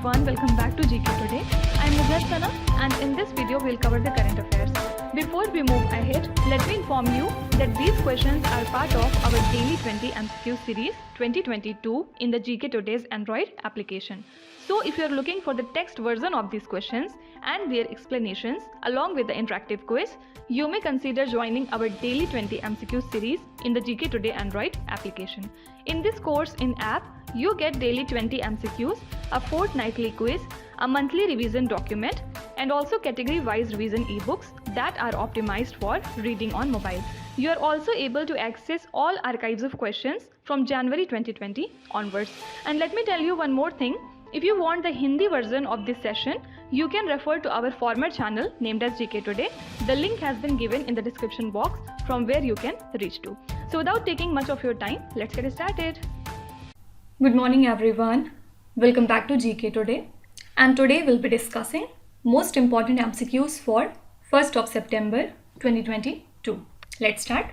everyone, welcome back to GK Today. I am Sana and in this video we'll cover the current affairs. Before we move ahead, let me inform you that these questions are part of our daily 20 MCQ series 2022 in the GK Today's Android application. So if you are looking for the text version of these questions and their explanations along with the interactive quiz, you may consider joining our daily 20 MCQ series in the GK Today Android application. In this course in app, you get daily 20 MCQs, a fortnightly quiz, a monthly revision document, and also category-wise revision e-books that are optimized for reading on mobile. You are also able to access all archives of questions from January 2020 onwards. And let me tell you one more thing. If you want the Hindi version of this session, you can refer to our former channel named as GK Today. The link has been given in the description box from where you can reach to. So without taking much of your time, let's get started. Good morning everyone. Welcome back to GK Today. And today we'll be discussing most important MCQs for 1st of September 2022. Let's start.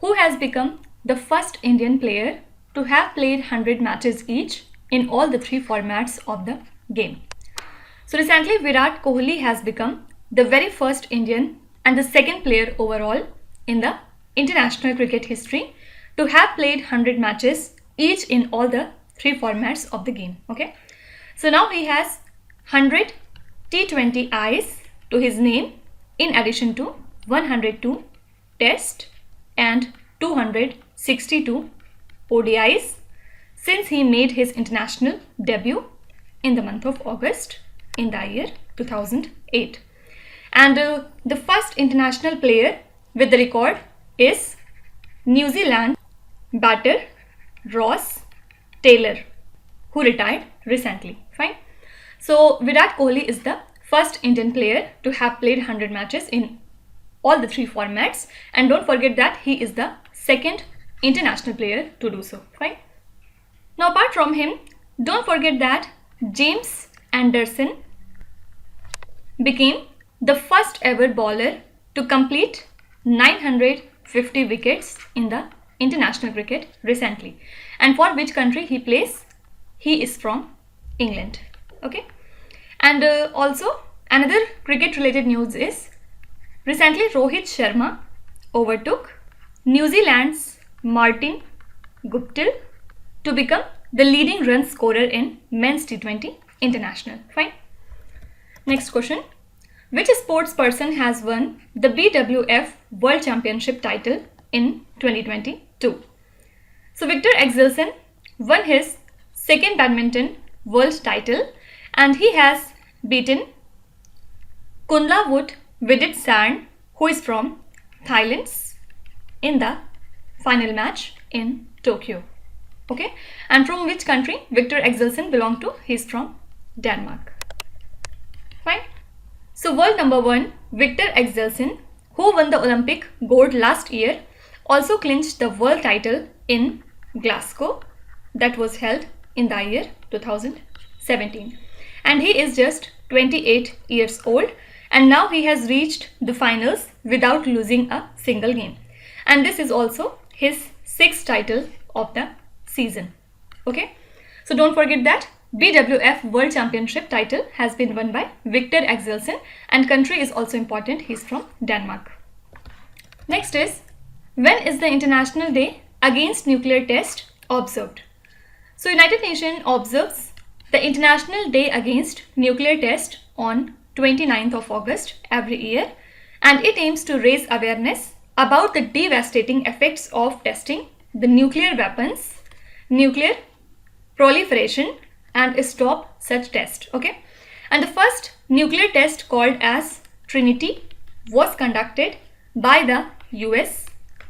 Who has become the first Indian player to have played 100 matches each in all the three formats of the game? So recently Virat Kohli has become the very first Indian and the second player overall in the international cricket history to have played 100 matches each in all the three formats of the game. Okay, so now he has 100 T20Is to his name in addition to 102 Test and 262 ODIs since he made his international debut in the month of August in the year 2008. And the first international player with the record is New Zealand batter Ross Taylor, who retired recently. Fine. So Virat Kohli is the first Indian player to have played 100 matches in all the three formats, and don't forget that he is the second international player to do so. Fine. Now apart from him, don't forget that James Anderson became the first ever bowler to complete 950 wickets in the international cricket recently. And for which country he plays? He is from England. Okay. And also another cricket related news is recently Rohit Sharma overtook New Zealand's Martin Guptill to become the leading run scorer in men's T20 international. Fine. Next question. Which sports person has won the BWF World Championship title in 2022? So Victor Axelsen won his second badminton world title and he has beaten Kunlavut Viditsarn, who is from Thailand, in the final match in Tokyo. Okay, and from which country Victor Axelsen belonged to? He is from Denmark. Fine. So world number 1 Victor Axelsen, who won the Olympic gold last year, also clinched the world title in Glasgow that was held in the year 2017. And he is just 28 years old and now he has reached the finals without losing a single game. And this is also his 6th title of the season. Okay, so don't forget that BWF World Championship title has been won by Victor Axelsen and country is also important. He is from Denmark. Next is, when is the International Day Against Nuclear Test observed? So United Nations observes the International Day Against Nuclear Test on 29th of August every year, and it aims to raise awareness about the devastating effects of testing the nuclear weapons, nuclear proliferation, and stop such tests. Okay, and the first nuclear test called as Trinity was conducted by the US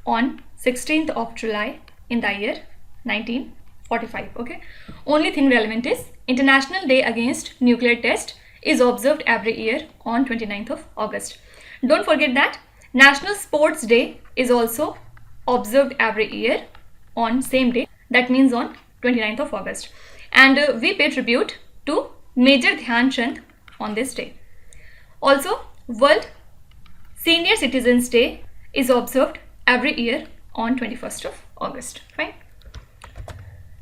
on 16th of July in the year 1945. Okay, only thing relevant is International Day Against Nuclear Test is observed every year on 29th of August. Don't forget that National Sports Day is also observed every year on same day, that means on 29th of August. And we pay tribute to Major Dhyan Chand on this day. Also, World Senior Citizens Day is observed every year on 21st of August. Fine.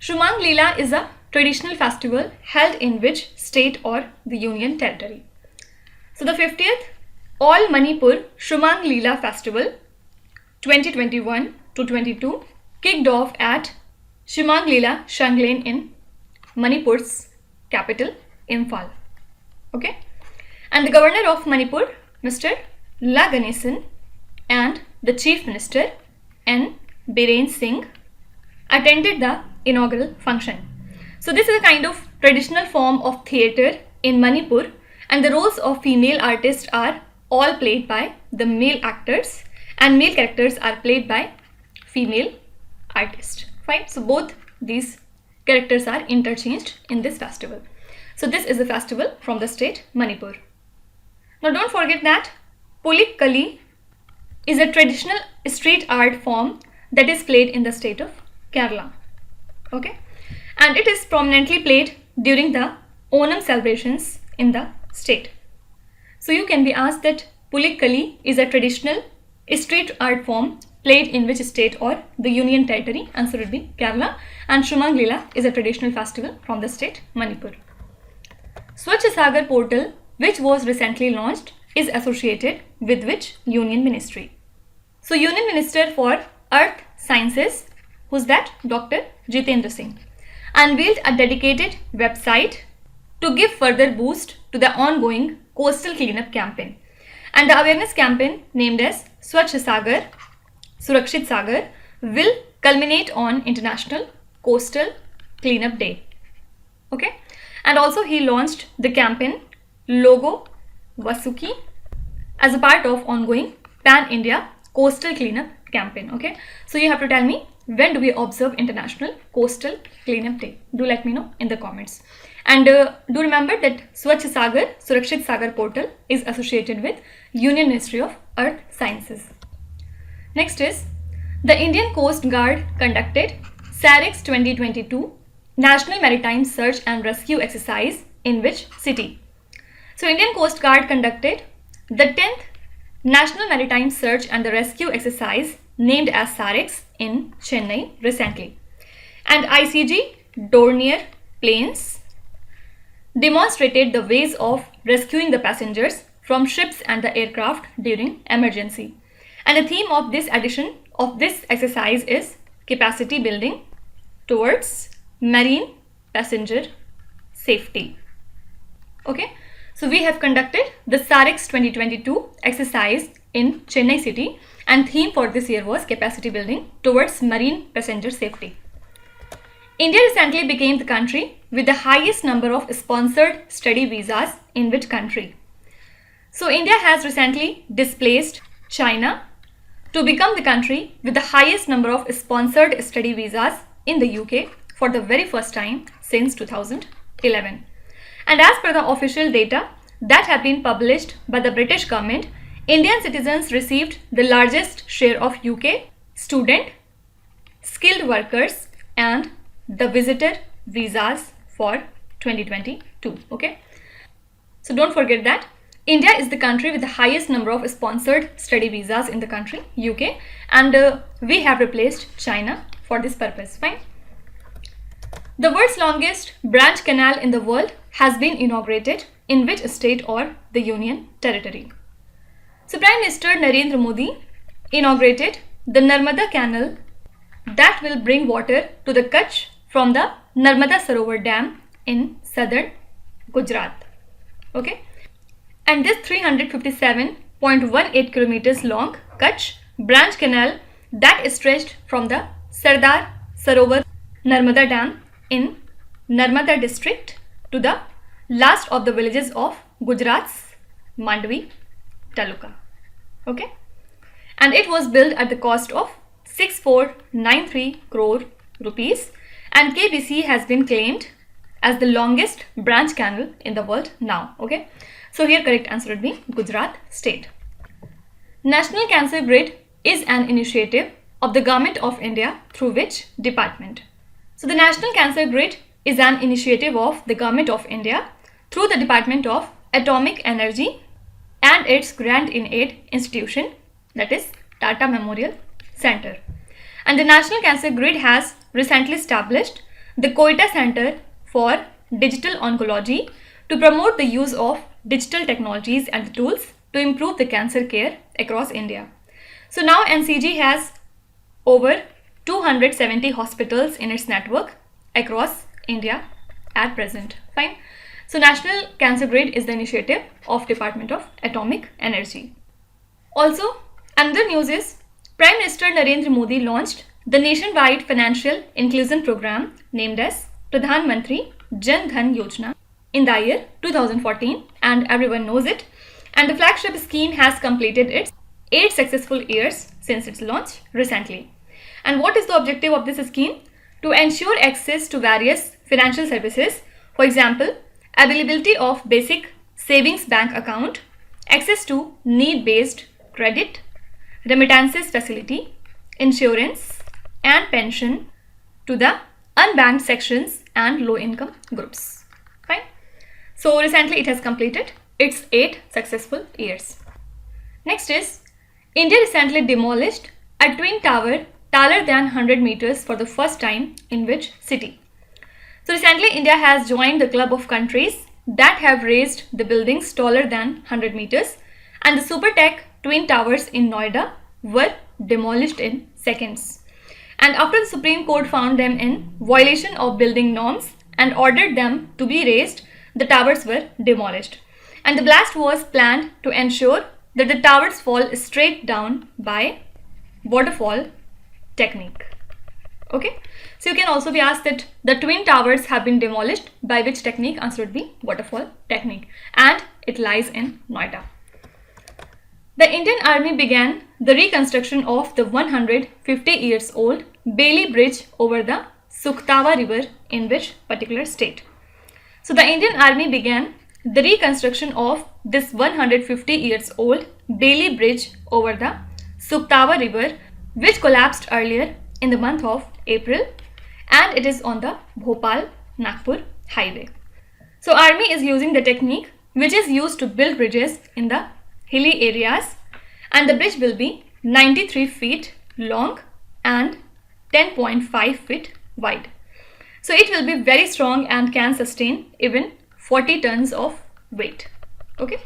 Shumang Leela is a traditional festival held in which state or the union territory? So the 50th All Manipur Shumang Leela Festival 2021 to 22 kicked off at Shumang Leela Shanglen in Manipur's capital, Imphal. Okay, and the governor of Manipur, Mr. La Ganesan, and the chief minister, N. Biren Singh, attended the inaugural function. So this is a kind of traditional form of theatre in Manipur, and the roles of female artists are all played by the male actors and male characters are played by female artists. Fine. So both these characters are interchanged in this festival. So this is a festival from the state Manipur. Now don't forget that Pulik Kali is a traditional street art form that is played in the state of Kerala. Okay, and it is prominently played during the Onam celebrations in the state. So you can be asked that Pulik Kali is a traditional street art form played in which state or the union territory? Answer would be Kerala. And Shumang Leela is a traditional festival from the state Manipur. Swachh Sagar portal, which was recently launched, is associated with which union ministry? So Union Minister for Earth Sciences, who's that? Dr. Jitendra Singh, unveiled a dedicated website to give further boost to the ongoing coastal cleanup campaign. And the awareness campaign named as Swachh Sagar, Surakshit Sagar will culminate on International Coastal Cleanup Day. Okay, and also he launched the campaign Logo Vasuki as a part of ongoing Pan-India Coastal Cleanup campaign. Okay, so you have to tell me, when do we observe International Coastal Cleanup Day? Do let me know in the comments. And do remember that Swachh Sagar, Surakshit Sagar portal is associated with Union Ministry of Earth Sciences. Next is the Indian Coast Guard conducted SAREX 2022 National Maritime Search and Rescue Exercise in which city? So Indian Coast Guard conducted the 10th National Maritime Search and the Rescue Exercise named as SAREX in Chennai recently. And ICG Dornier planes demonstrated the ways of rescuing the passengers from ships and the aircraft during emergency. And the theme of this edition of this exercise is capacity building towards marine passenger safety. Okay, so we have conducted the SAREX 2022 exercise in Chennai city, and theme for this year was capacity building towards marine passenger safety. India recently became the country with the highest number of sponsored study visas in which country? So India has recently displaced China to become the country with the highest number of sponsored study visas in the UK for the very first time since 2011. And as per the official data that have been published by the British government, Indian citizens received the largest share of UK student, skilled workers and the visitor visas for 2022. Okay, so don't forget that India is the country with the highest number of sponsored study visas in the country, UK, and we have replaced China for this purpose. Fine. The world's longest branch canal in the world has been inaugurated in which state or the union territory? So Prime Minister Narendra Modi inaugurated the Narmada Canal that will bring water to the Kutch from the Narmada Sarovar Dam in southern Gujarat. Okay, and this 357.18 kilometers long Kutch branch canal that is stretched from the Sardar Sarovar Narmada Dam in Narmada district to the last of the villages of Gujarat's Mandvi Taluka. Okay, and it was built at the cost of 6493 crore rupees, and KPSC has been claimed as the longest branch canal in the world now. Okay, so here correct answer would be Gujarat state. National Cancer Grid is an initiative of the Government of India through which department? So the National Cancer Grid is an initiative of the Government of India through the Department of Atomic Energy and its grant in aid institution, that is Tata Memorial Center. And the National Cancer Grid has recently established the Koita Center for digital oncology to promote the use of digital technologies and tools to improve the cancer care across India. So now NCG has over 270 hospitals in its network across India at present. Fine. So National Cancer Grid is the initiative of Department of Atomic Energy. Also, another news is Prime Minister Narendra Modi launched the nationwide financial inclusion program named as Pradhan Mantri Jan Dhan Yojana in the year 2014, and everyone knows it. And the flagship scheme has completed its 8 successful years since its launch recently. And what is the objective of this scheme? To ensure access to various financial services, for example, availability of basic savings bank account, access to need-based credit, remittances facility, insurance and pension to the unbanked sections and low-income groups. Fine. So recently it has completed its 8 successful years. Next is India recently demolished a twin tower taller than 100 meters for the first time in which city? So recently India has joined the club of countries that have raised the buildings taller than 100 meters, and the super tech twin towers in Noida were demolished in seconds. And after the Supreme Court found them in violation of building norms and ordered them to be raised, the towers were demolished. And the blast was planned to ensure that the towers fall straight down by waterfall technique. Okay, so you can also be asked that the twin towers have been demolished by which technique? Answer would be waterfall technique, and it lies in Noida. The Indian Army began the reconstruction of the 150 years old Bailey Bridge over the Sukhtawa River in which particular state? So the Indian Army began the reconstruction of this 150 years old Bailey Bridge over the Sukhtawa River, which collapsed earlier in the month of April, and it is on the Bhopal-Nagpur highway. So Army is using the technique which is used to build bridges in the hilly areas, and the bridge will be 93 feet long and 10.5 feet wide. So it will be very strong and can sustain even 40 tons of weight. Okay,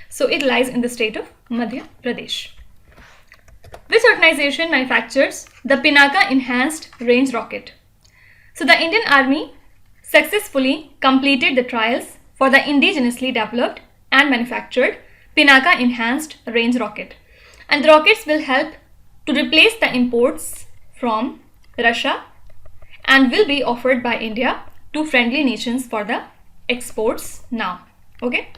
so it lies in the state of Madhya Pradesh. Which organization manufactures the Pinaka enhanced range rocket? So the Indian Army successfully completed the trials for the indigenously developed and manufactured Pinaka enhanced range rocket, and the rockets will help to replace the imports from Russia and will be offered by India to friendly nations for the exports now. Okay,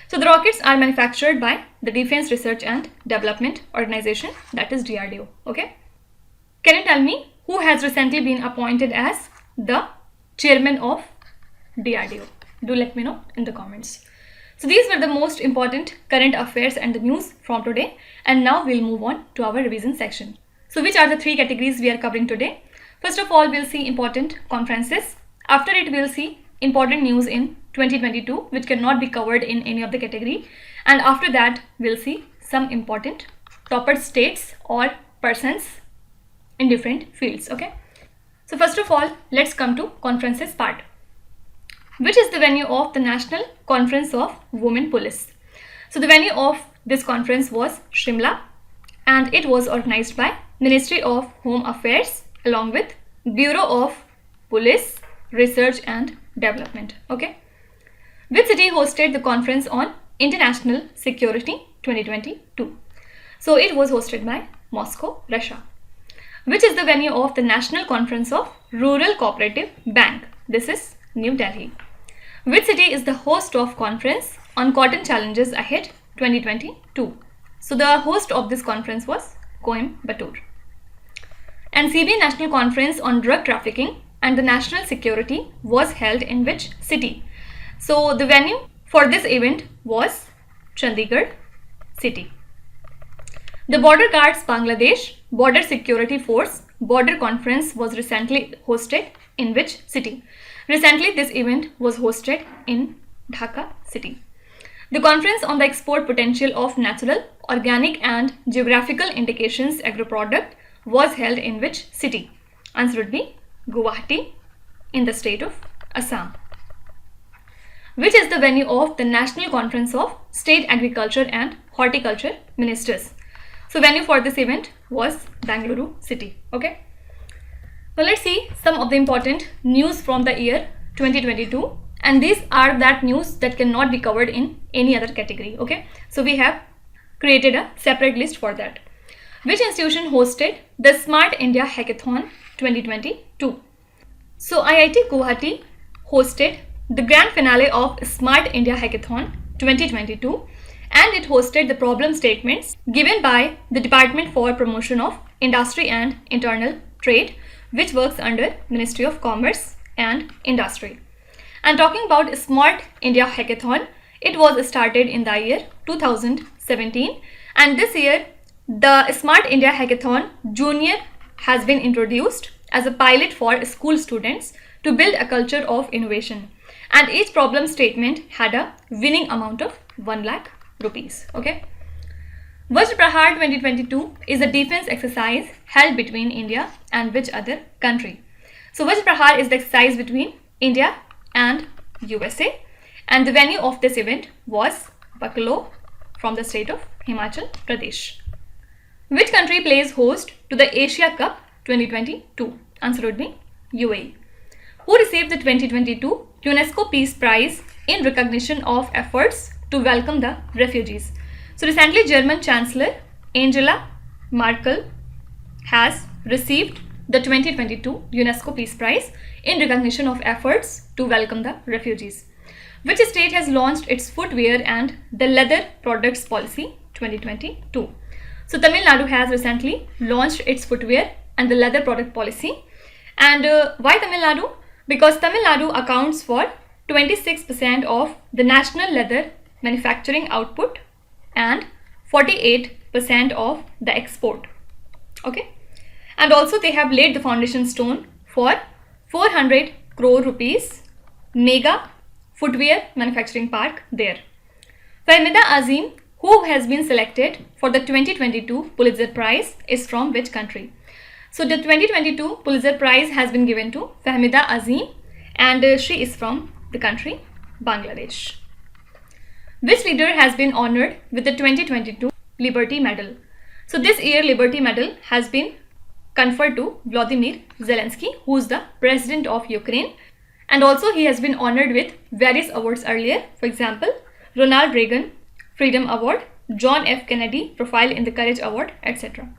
so the rockets are manufactured by the Defense Research and Development Organization, that is DRDO. Okay, can you tell me who has recently been appointed as the chairman of DRDO? Do let me know in the comments. So these were the most important current affairs and the news from today, and now we'll move on to our revision section. So which are the 3 categories we are covering today? First of all, we'll see important conferences. After it, we'll see important news in 2022 which cannot be covered in any of the category, and after that we'll see some important topper states or persons in different fields. Okay, so first of all, let's come to conferences part. Which is the venue of the National Conference of Women Police? So the venue of this conference was Shimla, and it was organized by Ministry of Home Affairs along with Bureau of Police Research and Development. Okay, which city hosted the conference on international security 2022? So it was hosted by Moscow, Russia. Which is the venue of the National Conference of Rural Cooperative Bank? This is New Delhi. Which city is the host of conference on cotton challenges ahead 2022? So the host of this conference was Coimbatore. NCB National Conference on Drug Trafficking and the National Security was held in which city? So the venue for this event was Chandigarh city. The Border Guards Bangladesh Border Security Force Border Conference was recently hosted in which city? Recently this event was hosted in Dhaka city. The conference on the export potential of natural, organic and geographical indications agro-product was held in which city? Answer would be Guwahati in the state of Assam. which is the venue of the National Conference of State Agriculture and Horticulture Ministers. So venue for this event was Bangalore city. Okay. Now let's see some of the important news from the year 2022, and these are that news that cannot be covered in any other category. Okay. So we have created a separate list for that. Which institution hosted the Smart India Hackathon 2022? So IIT Guwahati hosted the grand finale of Smart India Hackathon 2022, and it hosted the problem statements given by the Department for Promotion of Industry and Internal Trade, which works under Ministry of Commerce and Industry. And talking about Smart India Hackathon, it was started in the year 2017, and this year the Smart India Hackathon Junior has been introduced as a pilot for school students to build a culture of innovation, and each problem statement had a winning amount of 1 lakh rupees. Okay. Vajra Prahar 2022 is a defense exercise held between India and which other country? So Vajra Prahar is the exercise between India and USA, and the venue of this event was Bakalo from the state of Himachal Pradesh. Which country plays host to the Asia Cup 2022? Answer would be UAE. Who received the 2022 UNESCO Peace Prize in recognition of efforts to welcome the refugees? So recently German Chancellor Angela Merkel has received the 2022 UNESCO Peace Prize in recognition of efforts to welcome the refugees. Which state has launched its footwear and the leather products policy 2022? So Tamil Nadu has recently launched its footwear and the leather product policy. And why Tamil Nadu? Because Tamil Nadu accounts for 26% of the national leather manufacturing output and 48% of the export. Okay. And also they have laid the foundation stone for 400 crore rupees mega footwear manufacturing park there. Fahmida Azim, who has been selected for the 2022 Pulitzer Prize, is from which country? So the 2022 Pulitzer Prize has been given to Fahmida Azim, and she is from the country Bangladesh. Which leader has been honored with the 2022 Liberty Medal? So this year Liberty Medal has been conferred to Volodymyr Zelensky, who is the president of Ukraine, and also he has been honored with various awards earlier. For example, Ronald Reagan Freedom Award, John F. Kennedy Profile in the Courage Award, etc.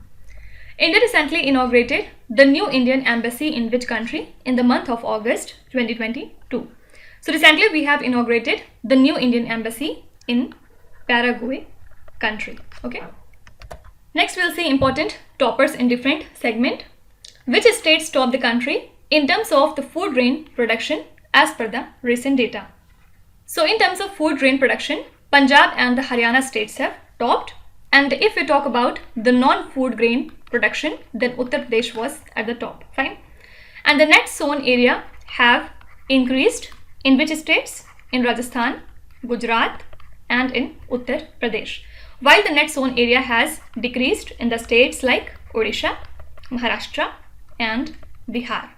India recently inaugurated the new Indian embassy in which country in the month of August 2022? So recently we have inaugurated the new Indian embassy in Paraguay country. Okay. Next we'll see important toppers in different segment. Which states top the country in terms of the food grain production as per the recent data? So in terms of food grain production, Punjab and the Haryana states have topped, and if we talk about the non-food grain production, then Uttar Pradesh was at the top. Fine. And the net sown area have increased in which states? In Rajasthan, Gujarat and in Uttar Pradesh, while the net sown area has decreased in the states like Odisha, Maharashtra and Bihar.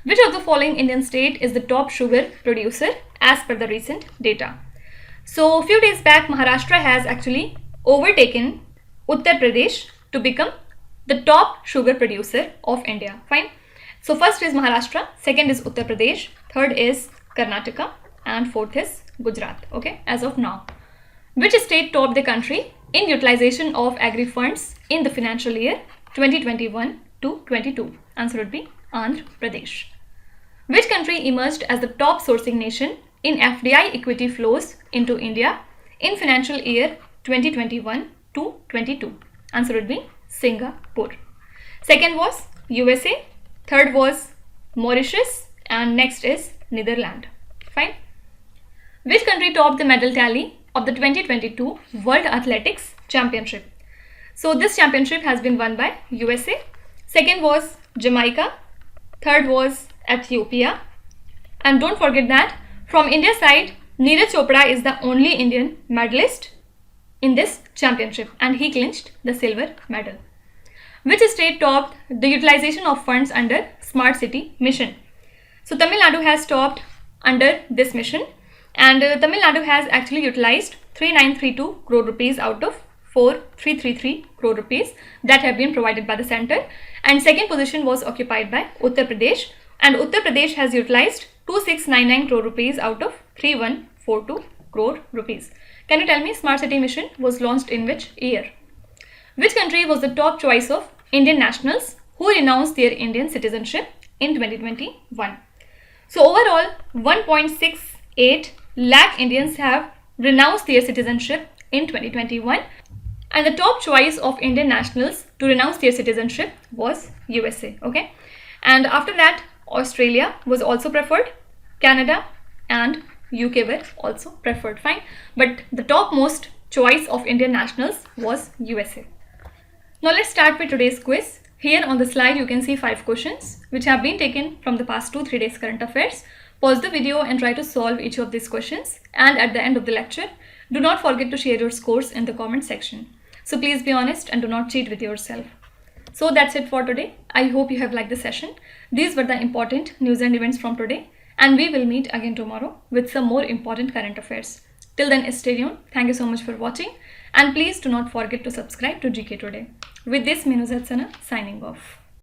Which of the following Indian state is the top sugar producer as per the recent data? So a few days back Maharashtra has actually overtaken Uttar Pradesh to become the top sugar producer of India. Fine. So first is Maharashtra, second is Uttar Pradesh, third is Karnataka, and fourth is Gujarat. Okay, as of now. Which state topped the country in utilization of agri funds in the financial year 2021 to 22? Answer would be Andhra Pradesh. Which country emerged as the top sourcing nation in FDI equity flows into India in financial year 2021 to 22? Answer would be Singapore. Second was USA, third was Mauritius, and next is Netherlands. Fine. Which country topped the medal tally of the 2022 World Athletics Championship? So this championship has been won by USA, second was Jamaica, third was Ethiopia, and don't forget that from India side, Neeraj Chopra is the only Indian medalist in this championship, and he clinched the silver medal. Which state topped the utilization of funds under Smart City Mission? So Tamil Nadu has topped under this mission, And Tamil Nadu has actually utilized 3932 crore rupees out of 4333 crore rupees that have been provided by the center. And second position was occupied by Uttar Pradesh, and Uttar Pradesh has utilized 2699 crore rupees out of 3142 crore rupees. Can you tell me, Smart City Mission was launched in which year? Which country was the top choice of Indian nationals who renounced their Indian citizenship in 2021? So overall, 1.68 lakh Indians have renounced their citizenship in 2021, and the top choice of Indian nationals to renounce their citizenship was USA. Okay, and after that, Australia was also preferred, Canada and UK were also preferred. Fine, but the topmost choice of Indian nationals was USA. Now let's start with today's quiz. Here on the slide you can see 5 questions which have been taken from the past 2-3 days current affairs. Pause the video and try to solve each of these questions, and at the end of the lecture, do not forget to share your scores in the comment section. So please be honest and do not cheat with yourself. So that's it for today. I hope you have liked the session. These were the important news and events from today, and we will meet again tomorrow with some more important current affairs. Till then, stay tuned. Thank you so much for watching, and please do not forget to subscribe to GK Today. With this, Minu Zatsana signing off.